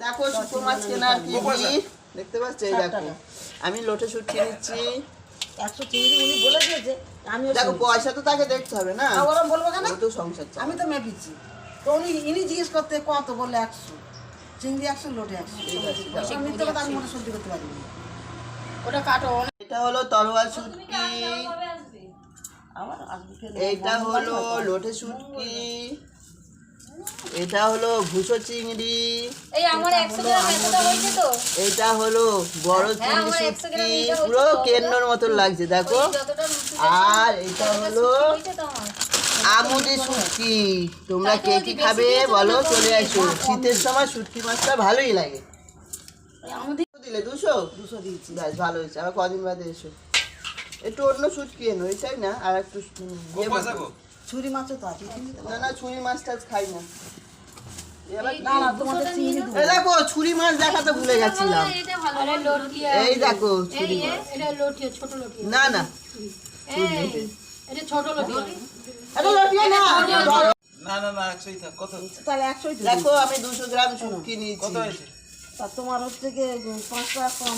দেখো শুকনো মাছ কেনার কি ভিড় দেখতে পাচ্ছ। এই দেখো আমি লোটে শুটকি নিচ্ছি 100 চিংড়ি উনি বলে দিয়েছে। আমিও দেখো পয়সা তো তাকে দেখতে হবে না, ওরা বলবো কেন? ও তো সংসার চালায়। আমি তো মেপিছি, তো ইনি জিজ্ঞেস করতে কত বললে 100 চিংড়ি 100 লোটে 100। আমি মিথ্যে কথা আমি মোটা সহ্য করতে পারি না। ওটা কাটো। এটা হলো তরোয়াল শুটকি, আবার আসবে এইটা হলো লোটে শুটকি, এটা হলো ভুসো চিংড়ি, এই আমার 100 গ্রাম এতটা হইছে তো। এইটা হলো বড় চিংড়ি আমার 100 গ্রাম শুটকি, এটা হইছে পুরো তো। কেন্নর মতন লাগছে দেখো। যতটা আর এটা হলো হইছে তো আমার। আমুদি শুটকি। তোমরা কে কি খাবে বলো, চলে আসো। শীতের সময় শুটকি মাছটা ভালোই লাগে। আমাদের দিলে 200 200 দিয়েছি। ব্যাস ভালো হয়েছে। আবার কদিন বাদে এসো, একটু অন্য শুটকি এনো, এটাই না আর একটু ছুরি মাছও তো আছে। না না ছুরি মাছ টাছ খাই না। এবার না না তোমাদের চিংড়ি দেবো। এই দেখো ছুরি মাছ দেখাতে ভুলে গেছিলাম। এটা ভালো। আরে লটিয়া। এই দেখো ছুরি এই মাছ। এটা লটিয়া, ছোট লটিয়া। না না এই এটা ছোট লটিয়া। এটা লটিয়া না। না না না 100ই থাক। কত তাহলে 100ই তো দেখো আমি 200 গ্রাম শুটকি নিয়েছি। কত হয়েছে? তা তোমার হচ্ছে কি 5 টাকা কম।